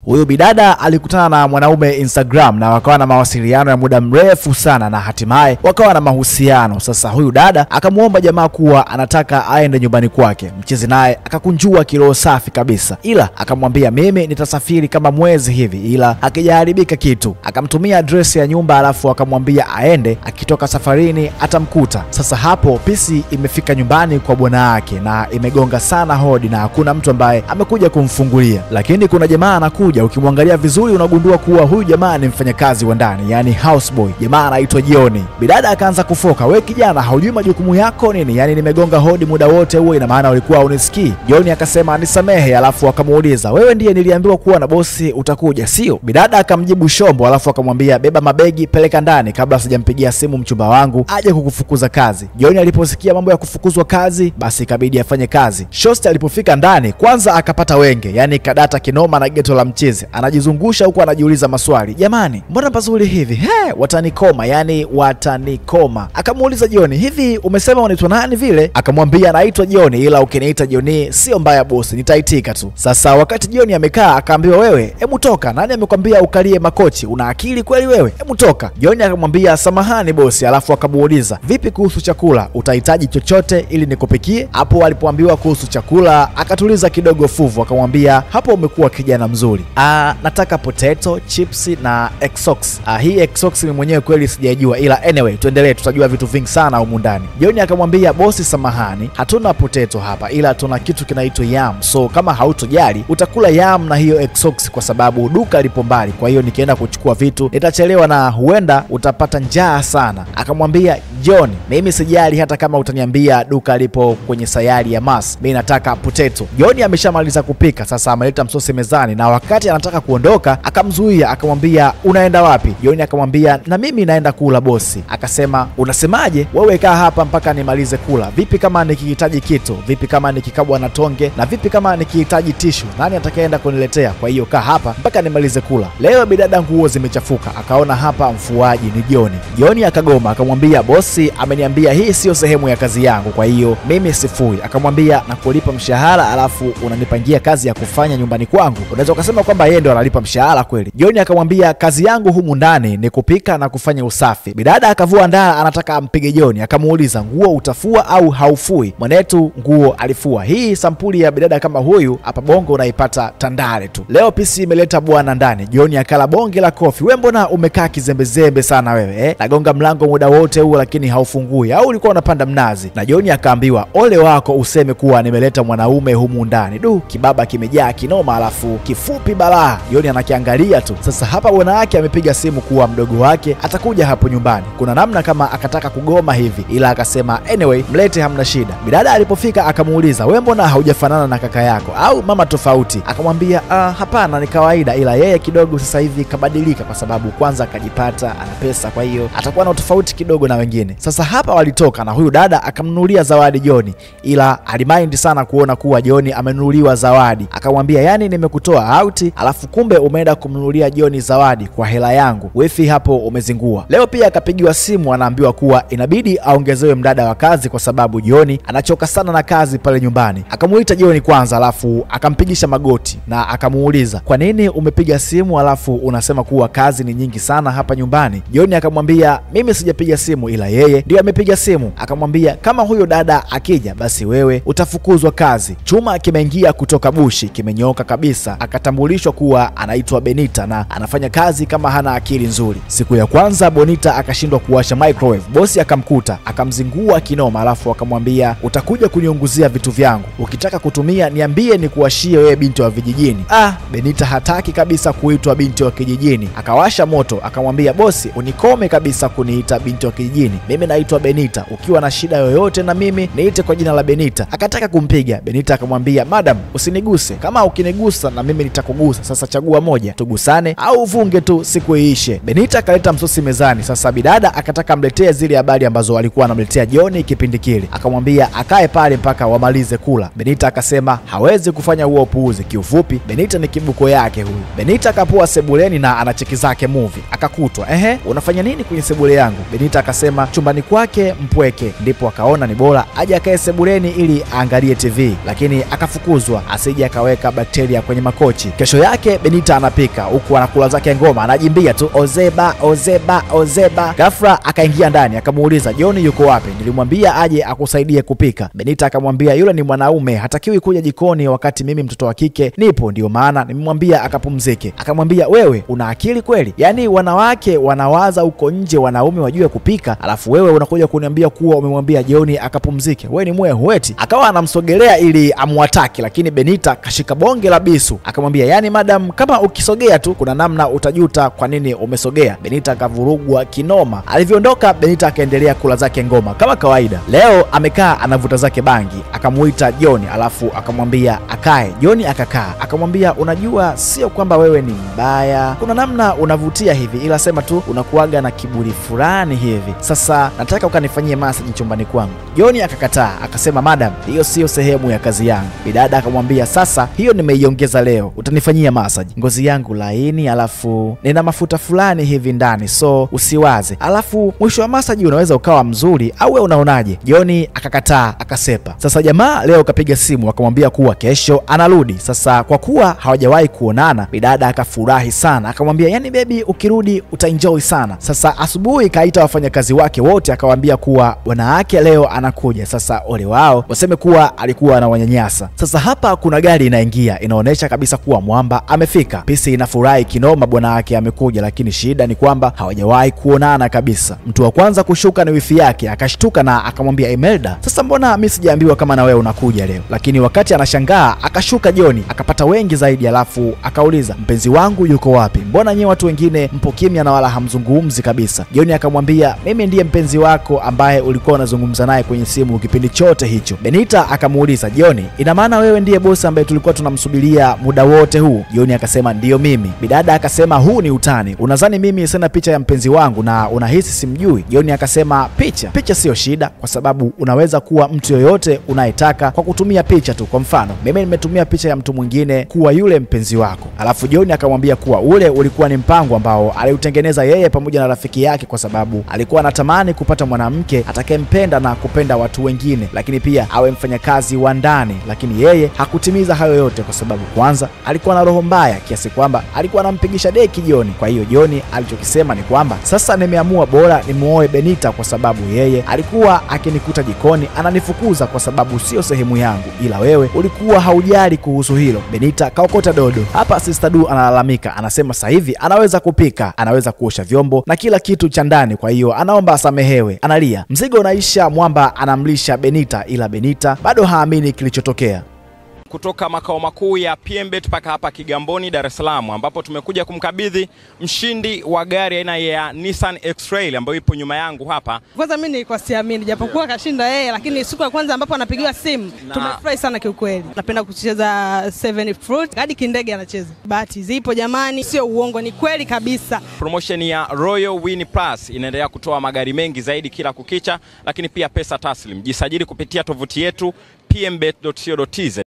Huyu bidada alikutana na mwanaume Instagram na wakawa na mawasiliano ya muda mrefu sana na hatimaye wakawa na mahusiano. Sasa huyu dada akamuomba jamaa kuwa anataka aende nyumbani kwake. Mchezi naye akakunjua kiroho safi kabisa, ila akamwambia mimi nitasafiri kama mwezi hivi, ila akijaharibika kitu. Akamtumia address ya nyumba alafu akamwambia aende, akitoka safarini atamkuta. Sasa hapo pisi imefika nyumbani kwa bwana yake na imegonga sana hodi na hakuna mtu ambaye amekuja kumfungulia, lakini kuna jamaa anakuja. Ukimwangalia vizuri unagundua kuwa huyu jamaa ni mfanyakazi wa ndani, yani houseboy. Jamaa anaitwa John. Bidada akaanza kufoka, we kijana haujui majukumu yako nini? Yani nimegonga hodi muda wote huo, ina maana ulikuwa unisikii? John akasema nisamehe, alafu akamuuliza wewe ndiye niliambiwa kuwa na bosi utakuja sio? Bidada akamjibu shombo, alafu akamwambia beba mabegi peleka ndani kabla sijampigia simu mchumba wangu aje kukufukuza kazi. John aliposikia mambo ya kufukuzwa kazi basi ikabidi afanye kazi. Shosti alipofika ndani kwanza akapata wenge, yani kadata kinoma na geto la mchezi. Anajizungusha huko anajiuliza maswali, jamani mbona pazuri hivi? Watanikoma, yani watanikoma. Akamuuliza John, hivi umesema unaitwa nani vile? Akamwambia naitwa John, ila ukiniita John sio mbaya bosi, nitaitika tu. Sasa wakati John amekaa akaambiwa wewe hebu toka, nani amekwambia ukalie makochi? Una akili kweli wewe? Hebu toka. John akamwambia samahani bosi, alafu akamuuliza vipi kuhusu chakula, utahitaji chochote ili nikupikie? Hapo alipoambiwa kuhusu chakula akatuliza kidogo fuvu, akamwambia hapo umekuwa kijana mzuri. Nataka potato chips na exox. Hii exox ni mwenyewe kweli sijajua, ila anyway tuendelee, tutajua vitu vingi sana humu ndani. John akamwambia bosi samahani, hatuna potato hapa ila tuna kitu kinaitwa yam, so kama hautojali utakula yam na hiyo exox kwa sababu duka lipo mbali, kwa hiyo nikienda kuchukua vitu nitachelewa na huenda utapata njaa sana. Akamwambia John, mimi sijali hata kama utaniambia duka lipo kwenye sayari ya Mars, mimi nataka potato. John ameshamaliza kupika, sasa ameleta msosi mezani na wakati anataka kuondoka akamzuia, akamwambia unaenda wapi? John akamwambia na mimi naenda kula bosi. Akasema unasemaje? Wewe kaa hapa mpaka nimalize kula. Vipi kama nikihitaji kitu? Vipi kama nikikabwa na tonge? Na vipi kama nikihitaji tishu? Nani atakayeenda kuniletea? Kwa hiyo kaa hapa mpaka nimalize kula. Leo bidada nguo zimechafuka, akaona hapa mfuaji ni John. John akagoma, akamwambia bosi ameniambia hii sio sehemu ya kazi yangu, kwa hiyo mimi sifui. Akamwambia nakulipa mshahara alafu unanipangia kazi ya kufanya nyumbani kwangu? Unaweza ukasema kwamba yeye ndo analipa mshahara kweli? John akamwambia kazi yangu humu ndani ni kupika na kufanya usafi. Bidada akavua ndara anataka ampige John, akamuuliza nguo utafua au haufui? Mwanetu nguo alifua. Hii sampuli ya bidada kama huyu hapa Bongo unaipata Tandale tu. Leo pisi imeleta bwana ndani. John akala bonge la kofi. Wewe mbona umekaa kizembezembe sana wewe Nagonga mlango muda wote huo lakini haufungui, au ulikuwa unapanda mnazi? Na John akaambiwa ole wako useme kuwa nimeleta mwanaume humu ndani. Kibaba kimejaa kinoma alafu kifupi balaa. John anakiangalia tu. Sasa hapa bwana yake amepiga simu kuwa mdogo wake atakuja hapo nyumbani. Kuna namna kama akataka kugoma hivi, ila akasema anyway mlete hamna shida. Bidada alipofika akamuuliza wewe mbona haujafanana na kaka yako au mama tofauti? Akamwambia hapana ni kawaida, ila yeye kidogo sasa hivi kabadilika kwa sababu kwanza akajipata ana pesa, kwa hiyo atakuwa na tofauti kidogo na wengine. Sasa hapa walitoka na huyu dada akamnunulia zawadi John, ila alimind sana kuona kuwa John amenunuliwa zawadi. Akamwambia yani nimekutoa out alafu kumbe umeenda kumnunulia John zawadi kwa hela yangu, wifi hapo umezingua. Leo pia akapigiwa simu anaambiwa kuwa inabidi aongezewe mdada wa kazi kwa sababu John anachoka sana na kazi pale nyumbani. Akamuita John kwanza alafu akampigisha magoti na akamuuliza kwa nini umepiga simu alafu unasema kuwa kazi ni nyingi sana hapa nyumbani? John akamwambia mimi sijapiga simu ila yeye ndio amepiga simu. Akamwambia kama huyo dada akija basi wewe utafukuzwa kazi. Chuma kimeingia kutoka bushi, kimenyoka kabisa. Akatambulishwa kuwa anaitwa Benita na anafanya kazi kama hana akili nzuri. Siku ya kwanza Bonita akashindwa kuwasha microwave. Bosi akamkuta, akamzingua kinoma alafu akamwambia utakuja kuniunguzia vitu vyangu. Ukitaka kutumia niambie nikuwashie wewe binti wa vijijini. Benita hataki kabisa kuitwa binti wa kijijini. Akawasha moto, akamwambia bosi unikome kabisa kuniita binti wa kijijini. Mimi naitwa Benita. Ukiwa na shida yoyote na mimi niite kwa jina la Benita. Akataka kumpiga. Benita akamwambia madam usiniguse. Kama ukinigusa na mimi nitakugusa. Sasa chagua moja, tugusane au uvunge tu siku iishe. Benita akaleta msosi mezani. Sasa bidada akataka mletee zile habari ambazo walikuwa anamletea John kipindi kile. Akamwambia akae pale mpaka wamalize kula. Benita akasema hawezi kufanya huo upuuzi. Kiufupi Benita ni kibuko yake huyu. Benita akapoa sebuleni na anacheki zake movie. Akakutwa unafanya nini kwenye sebule yangu? Benita akasema chumbani kwake mpweke. Ndipo akaona ni bora aje akae sebuleni ili aangalie TV, lakini akafukuzwa asije akaweka bakteria kwenye makochi. Kesho Kesho yake Benita anapika huku anakula zake ngoma, anajimbia tu Ozeba Ozeba Ozeba. Ghafla akaingia ndani akamuuliza John yuko wapi? Nilimwambia aje akusaidie kupika. Benita akamwambia yule ni mwanaume, hatakiwi kuja jikoni wakati mimi mtoto wa kike nipo, ndio maana nimemwambia akapumzike. Akamwambia wewe una akili kweli? Yaani wanawake wanawaza huko nje wanaume wajue kupika, alafu wewe unakuja kuniambia kuwa umemwambia John akapumzike. Wewe ni mwehu eti. Akawa anamsogelea ili amuataki, lakini Benita kashika bonge la bisu. Akamwambia yani madam, kama ukisogea tu kuna namna utajuta kwa nini umesogea. Benita akavurugwa kinoma. Alivyoondoka Benita akaendelea kula zake ngoma kama kawaida. Leo amekaa anavuta zake bangi, akamuita John alafu akamwambia akae. John akakaa. Akamwambia unajua sio kwamba wewe ni mbaya, kuna namna unavutia hivi, ila sema tu unakuaga na kiburi fulani hivi. Sasa nataka ukanifanyie massage chumbani kwangu. John akakataa, akasema madam, hiyo sio sehemu ya kazi yangu. Bidada akamwambia sasa hiyo nimeiongeza leo, utanifanyia massage. Ngozi yangu laini alafu nina mafuta fulani hivi ndani, so usiwaze. Alafu mwisho wa massage unaweza ukawa mzuri au wewe unaonaje? John akakataa, akasepa. Sasa jamaa leo kapiga simu akamwambia kuwa kesho anarudi. Sasa kwa kuwa hawajawahi kuonana, bidada akafurahi sana, akamwambia yani baby ukirudi utaenjoy sana. Sasa asubuhi kaita wafanyakazi wake wote akawaambia kuwa bwana wake leo anakuja. Sasa ole wao waseme kuwa alikuwa anawanyanyasa. Sasa hapa kuna gari inaingia, inaonesha kabisa kuwa mwamba amefika. Pisi inafurahi kinoma bwana wake amekuja, lakini shida ni kwamba hawajawahi kuonana kabisa. Mtu wa kwanza kushuka ni wifi yake, akashtuka na akamwambia Imelda, sasa mbona mimi sijaambiwa kama na wewe unakuja leo? Lakini wakati anashangaa akashuka John, akapata wengi zaidi, alafu akauliza mpenzi wangu yuko wapi? Mbona nyewe watu wengine mpo kimya na wala hamzungumzi kabisa? John akamwambia mimi ndiye mpenzi wako ambaye ulikuwa unazungumza naye kwenye simu kipindi chote hicho. Benita akamuuliza John, ina maana wewe ndiye bosi ambaye tulikuwa tunamsubiria muda wote huu? John akasema ndiyo mimi. Bidada akasema huu ni utani, unadhani mimi sina picha ya mpenzi wangu na unahisi simjui? John akasema picha sio shida, kwa sababu unaweza kuwa mtu yoyote unayetaka kwa kutumia picha tu. Kwa mfano mimi nimetumia picha ya mtu mwingine kuwa yule mpenzi wako. Alafu John akamwambia kuwa ule ulikuwa ni mpango ambao aliutengeneza yeye pamoja na rafiki yake, kwa sababu alikuwa anatamani kupata mwanamke atakayempenda na kupenda watu wengine, lakini pia awe mfanyakazi wa ndani. Lakini yeye hakutimiza hayo yote kwa sababu kwanza alikuwa na roho mbaya kiasi kwamba alikuwa anampigisha deki John. Kwa hiyo John alichokisema ni kwamba sasa nimeamua bora nimuoe Benita, kwa sababu yeye alikuwa akinikuta jikoni ananifukuza kwa sababu sio sehemu yangu, ila wewe ulikuwa haujali kuhusu hilo. Benita kaokota dodo. Hapa Sister Du analalamika, anasema sasa hivi anaweza kupika, anaweza kuosha vyombo na kila kitu cha ndani, kwa hiyo anaomba asamehewe. Analia. Mzigo unaisha, mwamba anamlisha Benita, ila Benita bado haamini kilichotokea. Kutoka makao makuu ya PMbet mpaka hapa Kigamboni, Dar es Salaam, ambapo tumekuja kumkabidhi mshindi wa gari aina ya Nissan X-Trail ambayo ipo nyuma yangu hapa. Kwanza mimi nilikuwa siamini japokuwa kashinda yeye, lakini siku ya kwanza ambapo anapigiwa simu tumefurahi sana kiukweli. Napenda kucheza 7 Fruit, hadi kindege anacheza. Bahati zipo jamani, sio uongo, ni kweli kabisa. Promotion ya Royal Win Plus inaendelea kutoa magari mengi zaidi kila kukicha, lakini pia pesa taslim. Jisajili kupitia tovuti yetu pmbet.co.tz.